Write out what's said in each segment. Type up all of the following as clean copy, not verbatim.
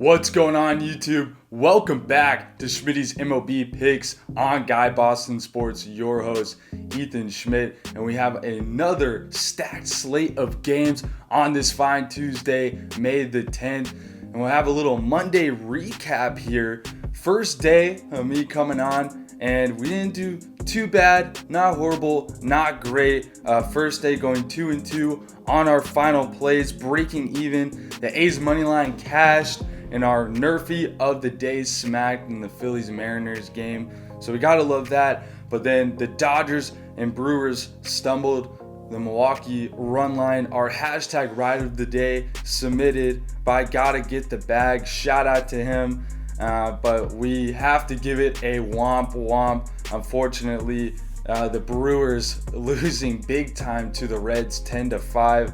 What's going on, YouTube? Welcome back to Schmidt's MLB Picks on Guy Boston Sports, your host, Ethan Schmidt. And we have another stacked slate of games on this fine Tuesday, May the 10th. And we'll have a little Monday recap here. First day of me coming on, and we didn't do too bad, not horrible, not great. First day going 2-2 on our final plays, breaking even. The A's money line cashed, and our NRFI of the day smacked in the Phillies-Mariners game. So we gotta love that. But then the Dodgers and Brewers stumbled. The Milwaukee run line, our hashtag ride of the day, submitted by Gotta Get the Bag. Shout out to him. But we have to give it a womp. Unfortunately, the Brewers losing big time to the Reds 10-5.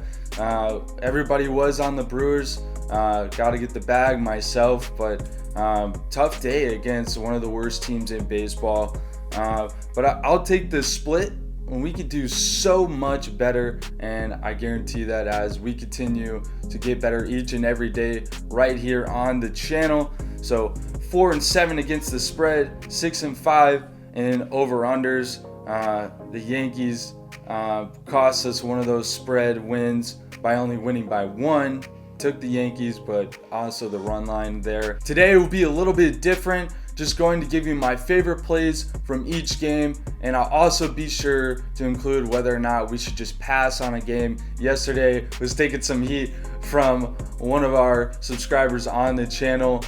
Everybody was on the Brewers. Gotta get the bag myself, but tough day against one of the worst teams in baseball. But I'll take the split. We could do so much better, and I guarantee that as we continue to get better each and every day right here on the channel. So 4-7 against the spread, 6-5 in over-unders. The Yankees cost us one of those spread wins by only winning by one. Took the Yankees, but also the run line there. Today will be a little bit different. Just going to give you my favorite plays from each game, and I'll also be sure to include whether or not we should just pass on a game. Yesterday was taking some heat from one of our subscribers on the channel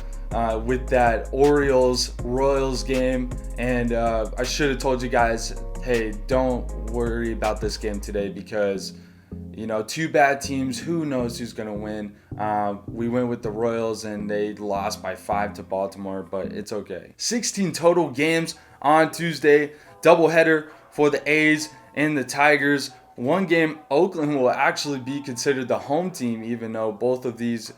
with that Orioles-Royals game, and I should have told you guys, hey, don't worry about this game today because two bad teams, who knows who's going to win. We went with the Royals and they lost by 5 to Baltimore, but it's okay. 16 total games on Tuesday, doubleheader for the A's and the Tigers. One game, Oakland will actually be considered the home team, even though both of these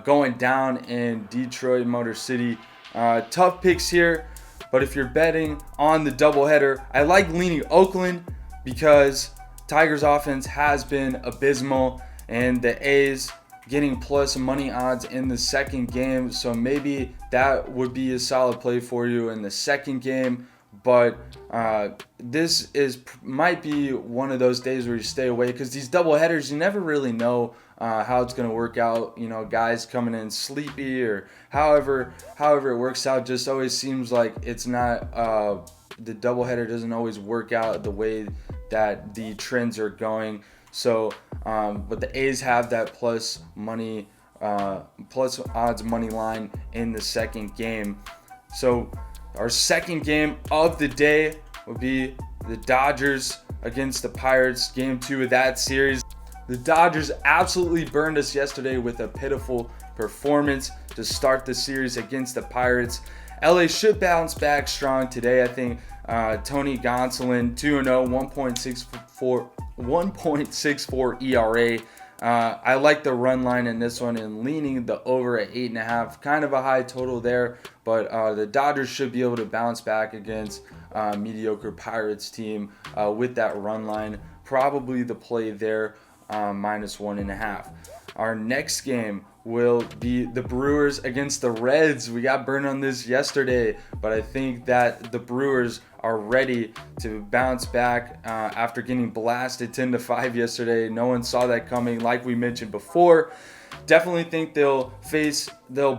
going down in Detroit, Motor City. Tough picks here, but if you're betting on the doubleheader, I like leaning Oakland because Tigers offense has been abysmal, and the A's getting plus money odds in the second game, so maybe that would be a solid play for you in the second game. But this might be one of those days where you stay away because these double headers, you never really know how it's going to work out. Guys coming in sleepy or however it works out, just always seems like it's not the doubleheader doesn't always work out the way that the trends are going. So, but the A's have that plus odds money line in the second game. So our second game of the day will be the Dodgers against the Pirates, game 2 of that series. The Dodgers absolutely burned us yesterday with a pitiful performance to start the series against the Pirates. LA should bounce back strong today, I think. Tony Gonsolin, 2-0, 1.64 ERA. I like the run line in this one and leaning the over at 8.5. Kind of a high total there, but the Dodgers should be able to bounce back against mediocre Pirates team with that run line. Probably the play there, -1.5. Our next game will be the Brewers against the Reds. We got burned on this yesterday, but I think that the Brewers are ready to bounce back after getting blasted 10-5 yesterday. No one saw that coming, like we mentioned before. Definitely think they'll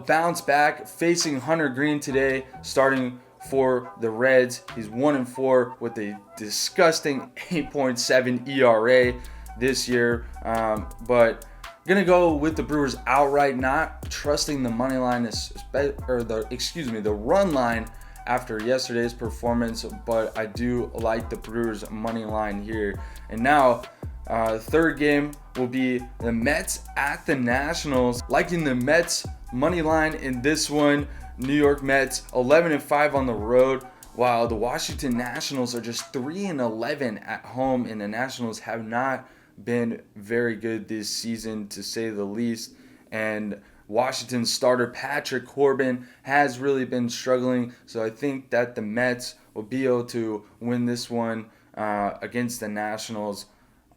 bounce back facing Hunter Green today, starting for the Reds. He's 1-4 with a disgusting 8.7 ERA this year, but gonna go with the Brewers outright, not trusting the money line, the run line after yesterday's performance, but I do like the Brewers money line here. And now, third game will be the Mets at the Nationals. Liking the Mets money line in this one. New York Mets 11-5 on the road, while the Washington Nationals are just 3-11 at home, and the Nationals have not been very good this season, to say the least. And Washington starter Patrick Corbin has really been struggling, so I think that the Mets will be able to win this one against the Nationals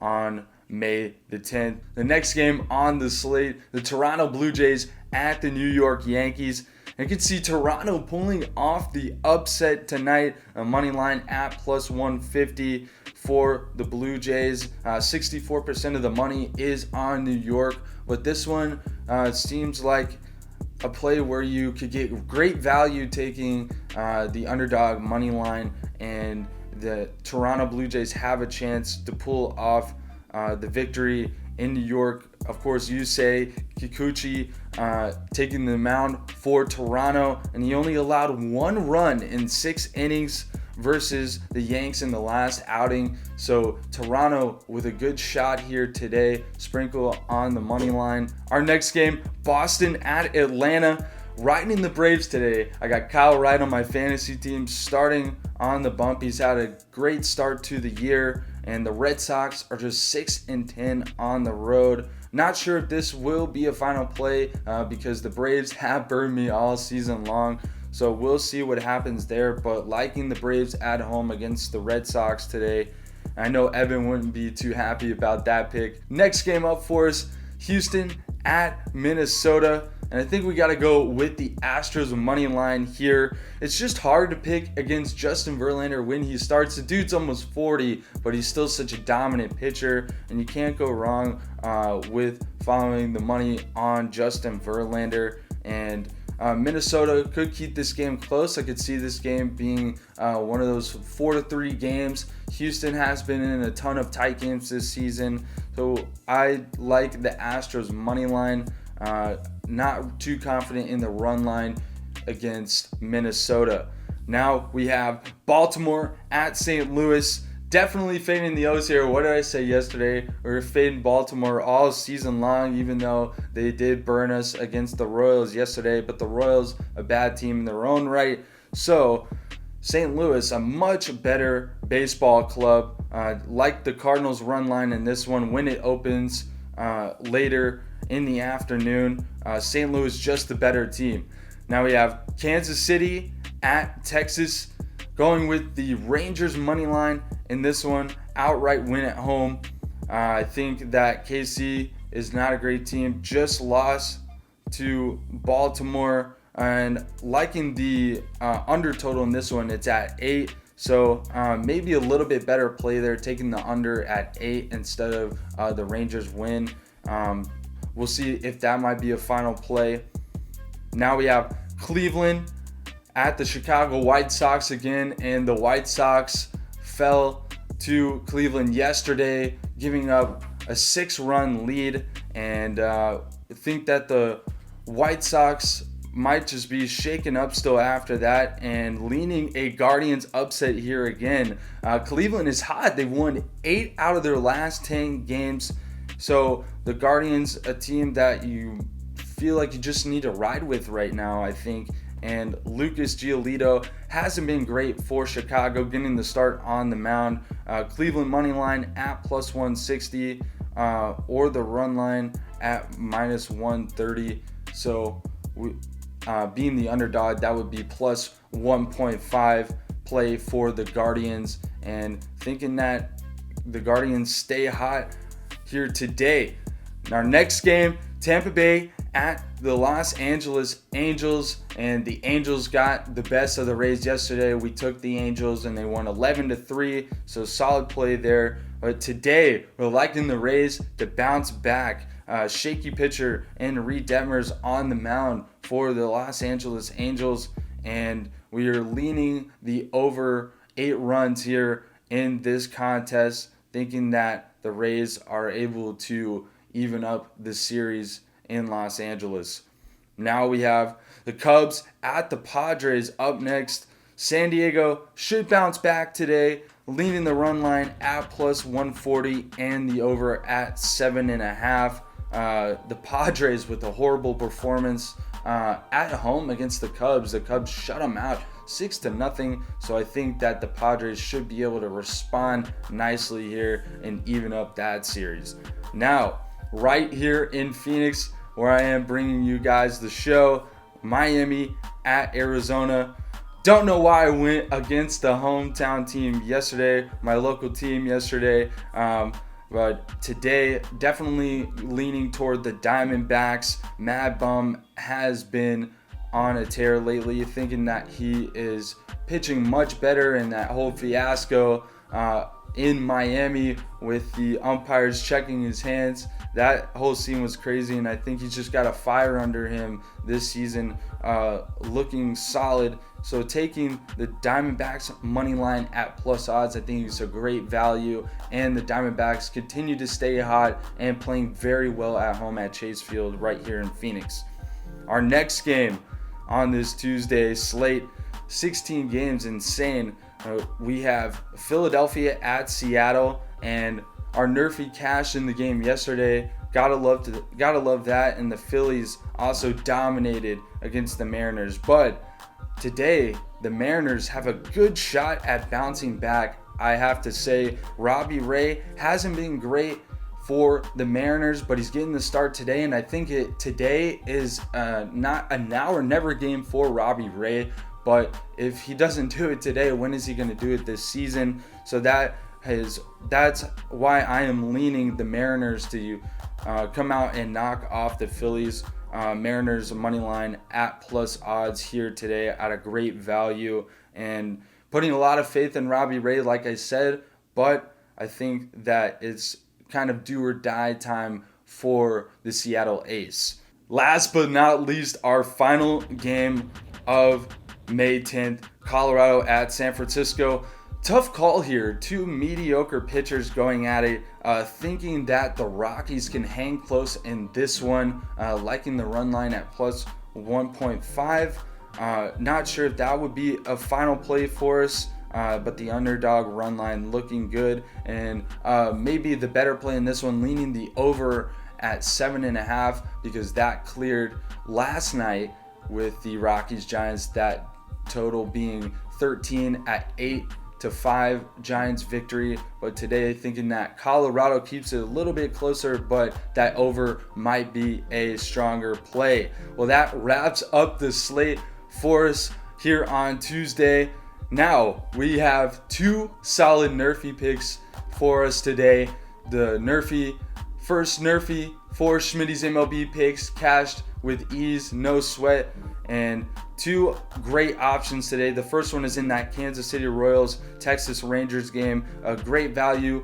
on May the 10th. The next game on the slate, the Toronto Blue Jays at the New York Yankees. I could see Toronto pulling off the upset tonight. A money line at plus 150 for the Blue Jays. 64% of the money is on New York, but this one seems like a play where you could get great value taking the underdog money line, and the Toronto Blue Jays have a chance to pull off the victory in New York. Of course, Yusei Kikuchi taking the mound for Toronto, and he only allowed 1 run in 6 innings versus the Yanks in the last outing. So Toronto with a good shot here today. Sprinkle on the money line. Our next game, Boston at Atlanta. Riding the Braves today. I got Kyle Wright on my fantasy team starting on the bump. He's had a great start to the year, and the Red Sox are just 6-10 on the road. Not sure if this will be a final play because the Braves have burned me all season long. So we'll see what happens there, but liking the Braves at home against the Red Sox today. I know Evan wouldn't be too happy about that pick. Next game up for us, Houston at Minnesota. And I think we got to go with the Astros money line here. It's just hard to pick against Justin Verlander when he starts. The dude's almost 40, but he's still such a dominant pitcher, and you can't go wrong with following the money on Justin Verlander. And Minnesota could keep this game close. I could see this game being one of those 4-3 games. Houston has been in a ton of tight games this season, so I like the Astros money line. Not too confident in the run line against Minnesota. Now we have Baltimore at St. Louis. Definitely fading the O's here. What did I say yesterday? We were fading Baltimore all season long, even though they did burn us against the Royals yesterday. But the Royals, a bad team in their own right. So St. Louis, a much better baseball club. Like the Cardinals run line in this one when it opens later in the afternoon. St. Louis just the better team. Now we have Kansas City at Texas, going with the Rangers money line in this one. Outright win at home. I think that KC is not a great team. Just lost to Baltimore, and liking the under total in this one. It's at 8. So maybe a little bit better play there, taking the under at 8 instead of the Rangers win. We'll see if that might be a final play. Now we have Cleveland at the Chicago White Sox again, and the White Sox fell to Cleveland yesterday, giving up a 6-run lead, and I think that the White Sox might just be shaken up still after that and leaning a Guardians upset here again. Cleveland is hot. They've won 8 out of their last 10 games. So the Guardians, a team that you feel like you just need to ride with right now, I think. And Lucas Giolito hasn't been great for Chicago, getting the start on the mound. Cleveland money line at plus 160 or the run line at minus 130. So being the underdog, that would be plus 1.5 play for the Guardians. And thinking that the Guardians stay hot here today. Our next game, Tampa Bay at the Los Angeles Angels, and the Angels got the best of the Rays yesterday. We took the Angels and they won 11-3, so solid play there. But today, we're liking the Rays to bounce back. Shaky pitcher and Reed Detmers on the mound for the Los Angeles Angels, and we are leaning the over 8 runs here in this contest, thinking that the Rays are able to even up the series in Los Angeles. Now we have the Cubs at the Padres up next. San Diego should bounce back today, leading the run line at plus 140 and the over at 7.5. The Padres with a horrible performance at home against the Cubs. The Cubs shut them out 6-0. So I think that the Padres should be able to respond nicely here and even up that series. Now, right here in Phoenix, where I am bringing you guys the show, Miami at Arizona. Don't know why I went against the hometown team yesterday, my local team yesterday. But today, definitely leaning toward the Diamondbacks. Mad Bum has been on a tear lately, thinking that he is pitching much better, and that whole fiasco in Miami with the umpires checking his hands. That whole scene was crazy, and I think he's just got a fire under him this season, looking solid. So taking the Diamondbacks money line at plus odds, I think it's a great value. And the Diamondbacks continue to stay hot and playing very well at home at Chase Field right here in Phoenix. Our next game on this Tuesday slate, 16 games, insane. We have Philadelphia at Seattle, and our NRFI cashed in the game yesterday. Gotta love that. And the Phillies also dominated against the Mariners. But today, the Mariners have a good shot at bouncing back. I have to say, Robbie Ray hasn't been great for the Mariners, but he's getting the start today, and I think today is not a now or never game for Robbie Ray. But if he doesn't do it today, when is he going to do it this season? So that's why I am leaning the Mariners to come out and knock off the Phillies. Mariners money line at plus odds here today at a great value, and putting a lot of faith in Robbie Ray, like I said, but I think that it's kind of do or die time for the Seattle Ace. Last but not least, our final game of May 10th, Colorado at San Francisco. Tough call here. Two mediocre pitchers going at it. Thinking that the Rockies can hang close in this one. Liking the run line at plus 1.5. Not sure if that would be a final play for us. But the underdog run line looking good. And maybe the better play in this one, leaning the over at 7.5, because that cleared last night with the Rockies Giants, that total being 13 at 8-5 Giants victory. But today, thinking that Colorado keeps it a little bit closer, but that over might be a stronger play. Well, that wraps up the slate for us here on Tuesday. Now we have two solid NRFI picks for us today. The first NRFI for Schmidt's MLB picks cashed with ease, no sweat, and two great options today. The first one is in that Kansas City Royals Texas Rangers game. A great value,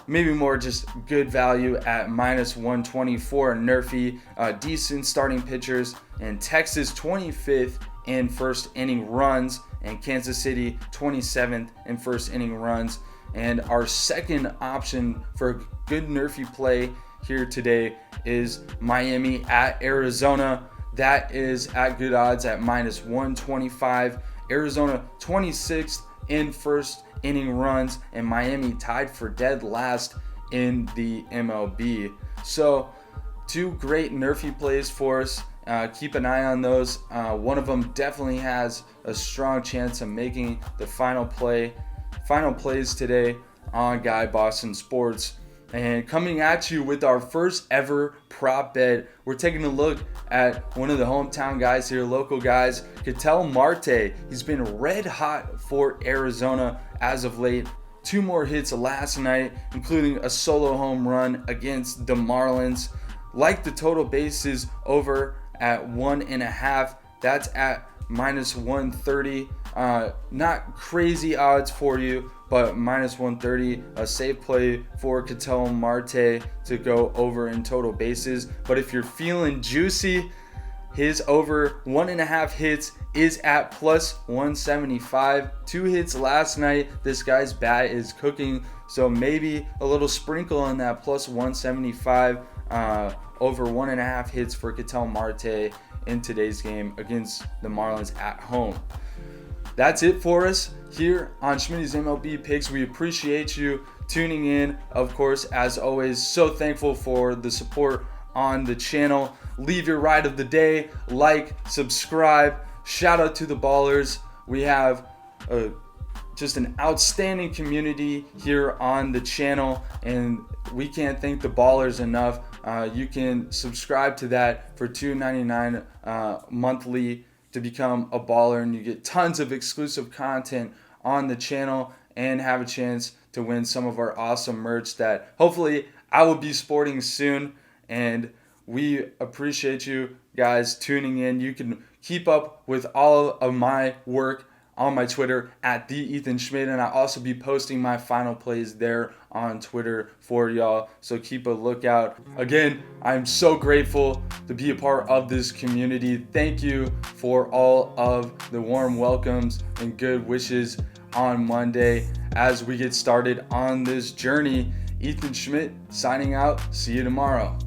maybe more just good value at minus 124 NRFI. Decent starting pitchers, and Texas 25th in first inning runs, and Kansas City 27th in first inning runs. And our second option for good NRFI play here today is Miami at Arizona. That is at good odds at minus 125. Arizona 26th in first inning runs, and Miami tied for dead last in the MLB. So two great NRFI plays for us. Keep an eye on those. One of them definitely has a strong chance of making the final plays today on Guy Boston Sports. And coming at you with our first ever prop bet, we're taking a look at one of the hometown guys here, local guys, Ketel Marte. He's been red hot for Arizona as of late. 2 more hits last night, including a solo home run against the Marlins. Like the total bases over at 1.5. That's at minus 130. Not crazy odds for you, but minus 130, a safe play for Ketel Marte to go over in total bases. But if you're feeling juicy, his over 1.5 hits is at plus 175. 2 hits last night. This guy's bat is cooking, so maybe a little sprinkle on that plus 175. Over 1.5 hits for Ketel Marte in today's game against the Marlins at home. That's it for us here on Schmidt's MLB Picks. We appreciate you tuning in. Of course, as always, so thankful for the support on the channel. Leave your ride of the day, like, subscribe. Shout out to the ballers. We have just an outstanding community here on the channel, and we can't thank the ballers enough. You can subscribe to that for $2.99 monthly to become a baller, and you get tons of exclusive content on the channel and have a chance to win some of our awesome merch that hopefully I will be sporting soon. And we appreciate you guys tuning in. You can keep up with all of my work on my Twitter at @TheEthanSchmidt, and I'll also be posting my final plays there on Twitter for y'all, so keep a lookout. Again, I'm so grateful to be a part of this community. Thank you for all of the warm welcomes and good wishes on Monday as we get started on this journey. Ethan Schmidt signing out. See you tomorrow.